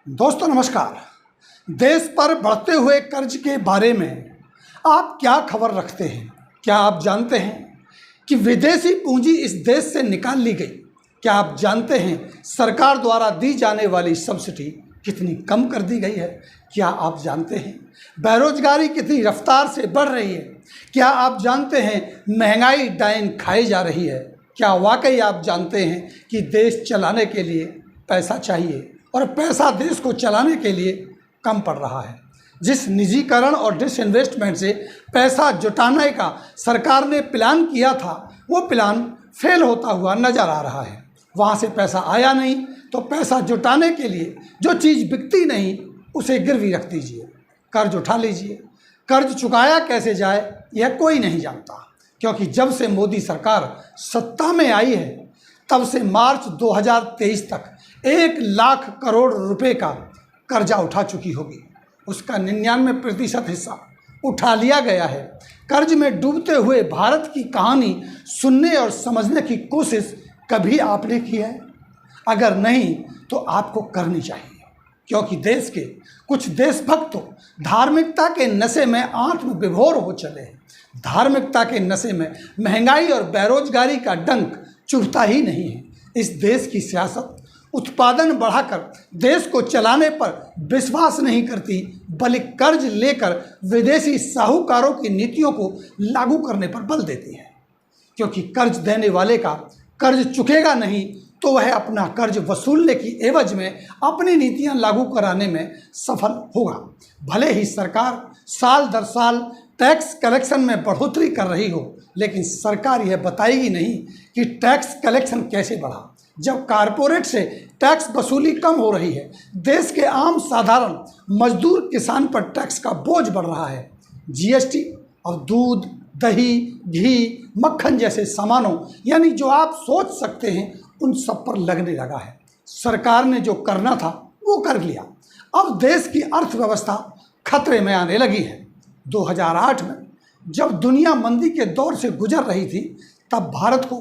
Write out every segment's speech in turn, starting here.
दोस्तों नमस्कार। देश पर बढ़ते हुए कर्ज के बारे में आप क्या खबर रखते हैं? क्या आप जानते हैं कि विदेशी पूंजी इस देश से निकाल ली गई? क्या आप जानते हैं सरकार द्वारा दी जाने वाली सब्सिडी कितनी कम कर दी गई है? क्या आप जानते हैं बेरोजगारी कितनी रफ्तार से बढ़ रही है? क्या आप जानते हैं महंगाई डायन खाई जा रही है? क्या वाकई आप जानते हैं कि देश चलाने के लिए पैसा चाहिए और पैसा देश को चलाने के लिए कम पड़ रहा है? जिस निजीकरण और डिसइन्वेस्टमेंट से पैसा जुटाने का सरकार ने प्लान किया था, वो प्लान फेल होता हुआ नज़र आ रहा है। वहाँ से पैसा आया नहीं, तो पैसा जुटाने के लिए जो चीज़ बिकती नहीं उसे गिरवी रख दीजिए, कर्ज उठा लीजिए। कर्ज चुकाया कैसे जाए यह कोई नहीं जानता, क्योंकि जब से मोदी सरकार सत्ता में आई है तब से मार्च 2023 तक 1 लाख करोड़ रुपए का कर्जा उठा चुकी होगी। उसका 99% हिस्सा उठा लिया गया है। कर्ज में डूबते हुए भारत की कहानी सुनने और समझने की कोशिश कभी आपने की है? अगर नहीं तो आपको करनी चाहिए, क्योंकि देश के कुछ देशभक्त तो धार्मिकता के नशे में आत्मविभोर हो चले हैं। धार्मिकता के नशे में महंगाई और बेरोजगारी का डंक चुभता ही नहीं है। इस देश की सियासत उत्पादन बढ़ाकर देश को चलाने पर विश्वास नहीं करती, बल्कि कर्ज लेकर विदेशी साहूकारों की नीतियों को लागू करने पर बल देती है। क्योंकि कर्ज देने वाले का कर्ज चुकेगा नहीं तो वह अपना कर्ज वसूलने की एवज में अपनी नीतियां लागू कराने में सफल होगा। भले ही सरकार साल दर साल टैक्स कलेक्शन में बढ़ोतरी कर रही हो, लेकिन सरकार यह बताएगी नहीं कि टैक्स कलेक्शन कैसे बढ़ा। जब कारपोरेट से टैक्स वसूली कम हो रही है, देश के आम साधारण मजदूर किसान पर टैक्स का बोझ बढ़ रहा है। जीएसटी और दूध, दही, घी, मक्खन जैसे सामानों यानी जो आप सोच सकते हैं उन सब पर लगने लगा है। सरकार ने जो करना था वो कर लिया। अब देश की अर्थव्यवस्था खतरे में आने लगी है। 2008 में जब दुनिया मंदी के दौर से गुजर रही थी, तब भारत को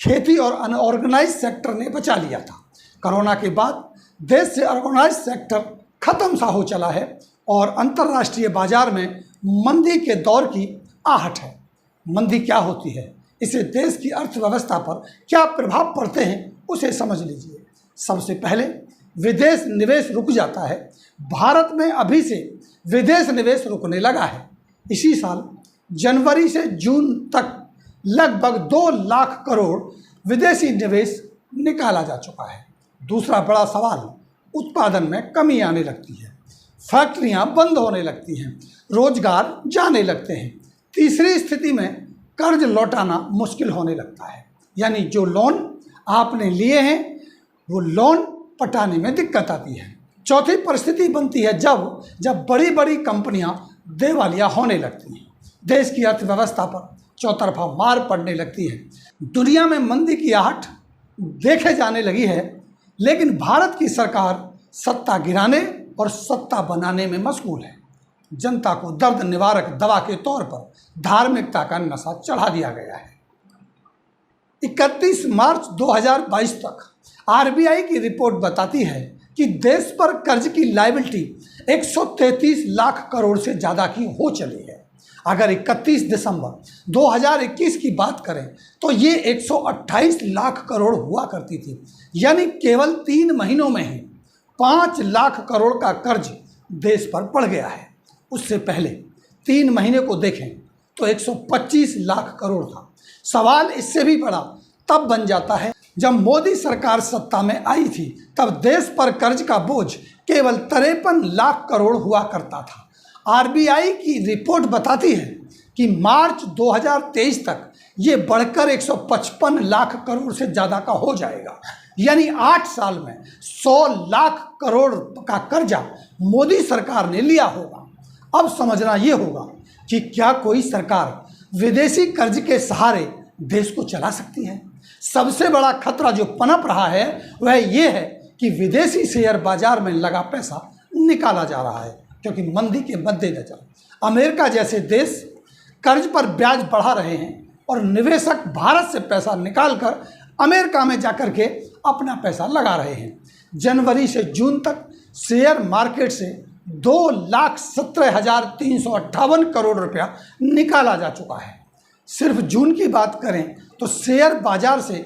खेती और अनऑर्गेनाइज सेक्टर ने बचा लिया था। कोरोना के बाद देश से ऑर्गेनाइज सेक्टर खत्म सा हो चला है और अंतर्राष्ट्रीय बाजार में मंदी के दौर की आहट है। मंदी क्या होती है, इसे देश की अर्थव्यवस्था पर क्या प्रभाव पड़ते हैं, उसे समझ लीजिए। सबसे पहले विदेश निवेश रुक जाता है। भारत में अभी से विदेश निवेश रुकने लगा है। इसी साल जनवरी से जून तक लगभग 2 लाख करोड़ विदेशी निवेश निकाला जा चुका है। दूसरा बड़ा सवाल, उत्पादन में कमी आने लगती है, फैक्ट्रियां बंद होने लगती हैं, रोजगार जाने लगते हैं। तीसरी स्थिति में कर्ज लौटाना मुश्किल होने लगता है, यानी जो लोन आपने लिए हैं वो लोन पटाने में दिक्कत आती है। चौथी परिस्थिति बनती है जब बड़ी बड़ी कंपनियां दिवालिया होने लगती हैं। देश की अर्थव्यवस्था पर चौतरफा मार पड़ने लगती है। दुनिया में मंदी की आहट देखे जाने लगी है, लेकिन भारत की सरकार सत्ता गिराने और सत्ता बनाने में मशगूल है। जनता को दर्द निवारक दवा के तौर पर धार्मिकता का नशा चढ़ा दिया गया है। 31 मार्च 2022 तक आरबीआई की रिपोर्ट बताती है कि देश पर कर्ज की लायबिलिटी 133 लाख करोड़ से ज़्यादा की हो चली है। अगर 31 दिसंबर 2021 की बात करें तो ये 128 लाख करोड़ हुआ करती थी, यानी केवल 3 महीनों में ही 5 लाख करोड़ का कर्ज देश पर पड़ गया है। उससे पहले 3 महीने को देखें तो 125 लाख करोड़ था। सवाल इससे भी बड़ा तब बन जाता है जब मोदी सरकार सत्ता में आई थी, तब देश पर कर्ज का बोझ केवल 53 लाख करोड़ हुआ करता था। आरबीआई की रिपोर्ट बताती है कि मार्च 2023 तक ये बढ़कर 155 लाख करोड़ से ज़्यादा का हो जाएगा, यानी 8 साल में 100 लाख करोड़ का कर्जा मोदी सरकार ने लिया होगा। अब समझना ये होगा कि क्या कोई सरकार विदेशी कर्ज के सहारे देश को चला सकती है? सबसे बड़ा खतरा जो पनप रहा है वह ये है कि विदेशी शेयर बाजार में लगा पैसा निकाला जा रहा है, क्योंकि मंदी के मद्देनजर अमेरिका जैसे देश कर्ज पर ब्याज बढ़ा रहे हैं और निवेशक भारत से पैसा निकालकर अमेरिका में जाकर के अपना पैसा लगा रहे हैं। जनवरी से जून तक शेयर मार्केट से 2,17,358 करोड़ रुपया निकाला जा चुका है। सिर्फ जून की बात करें तो शेयर बाजार से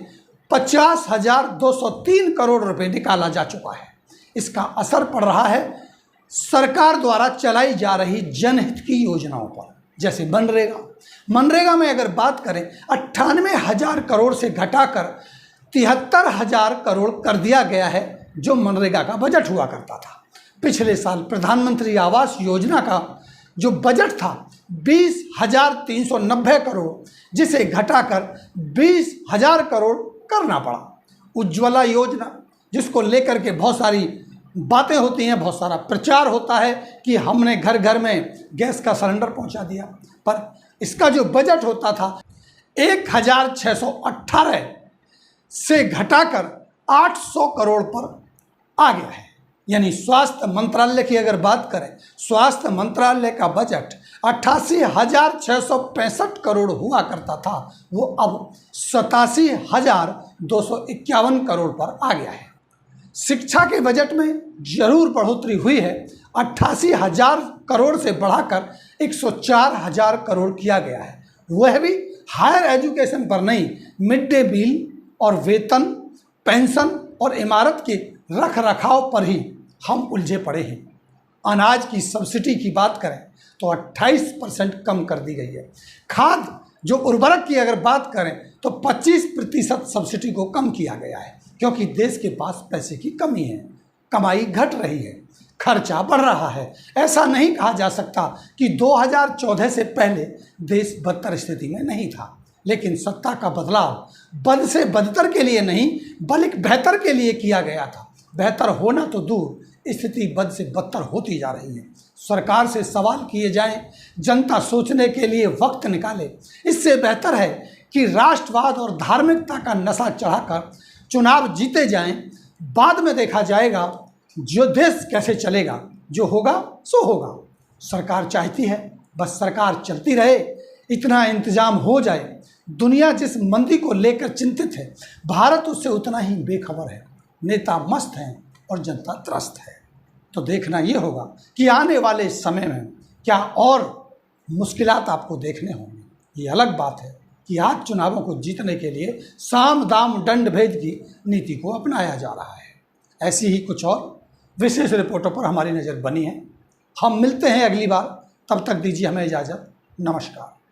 50,203 करोड़ रुपए निकाला जा चुका है। इसका असर पड़ रहा है सरकार द्वारा चलाई जा रही जनहित की योजनाओं पर, जैसे मनरेगा में अगर बात करें 98,000 करोड़ से घटाकर 73,000 करोड़ कर दिया गया है, जो मनरेगा का बजट हुआ करता था। पिछले साल प्रधानमंत्री आवास योजना का जो बजट था 20,390 करोड़, जिसे घटाकर 20,000 करोड़ करना पड़ा। उज्ज्वला योजना, जिसको लेकर के बहुत सारी बातें होती हैं, बहुत सारा प्रचार होता है कि हमने घर घर में गैस का सिलेंडर पहुंचा दिया, पर इसका जो बजट होता था 1,618 से घटाकर 800 करोड़ पर आ गया है। यानी स्वास्थ्य मंत्रालय की अगर बात करें, स्वास्थ्य मंत्रालय का बजट 88,665 करोड़ हुआ करता था, वो अब 87,251 करोड़ पर आ गया है। शिक्षा के बजट में जरूर बढ़ोतरी हुई है, 88,000 करोड़ से बढ़ाकर 104,000 करोड़ किया गया है। वह भी हायर एजुकेशन पर नहीं, मिड डे मील और वेतन, पेंशन और इमारत के रख रखाव पर ही हम उलझे पड़े हैं। अनाज की सब्सिडी की बात करें तो 28% कम कर दी गई है। खाद जो उर्वरक की अगर बात करें तो 25% सब्सिडी को कम किया गया है, क्योंकि देश के पास पैसे की कमी है, कमाई घट रही है, खर्चा बढ़ रहा है। ऐसा नहीं कहा जा सकता कि 2014 से पहले देश बदतर स्थिति में नहीं था, लेकिन सत्ता का बदलाव बद से बदतर के लिए नहीं बल्कि बेहतर के लिए किया गया था। बेहतर होना तो दूर, स्थिति बद से बदतर होती जा रही है। सरकार से सवाल किए जाएं, जनता सोचने के लिए वक्त निकाले। इससे बेहतर है कि राष्ट्रवाद और धार्मिकता का नशा चढ़ाकर चुनाव जीते जाएं, बाद में देखा जाएगा जो देश कैसे चलेगा, जो होगा सो होगा। सरकार चाहती है बस सरकार चलती रहे, इतना इंतजाम हो जाए। दुनिया जिस मंदी को लेकर चिंतित है, भारत उससे उतना ही बेखबर है। नेता मस्त हैं और जनता त्रस्त है। तो देखना ये होगा कि आने वाले समय में क्या और मुश्किलात आपको देखने होंगी। ये अलग बात है कि आज चुनावों को जीतने के लिए साम दाम दंड भेद की नीति को अपनाया जा रहा है। ऐसी ही कुछ और विशेष रिपोर्टों पर हमारी नज़र बनी है। हम मिलते हैं अगली बार, तब तक दीजिए हमें इजाज़त। नमस्कार।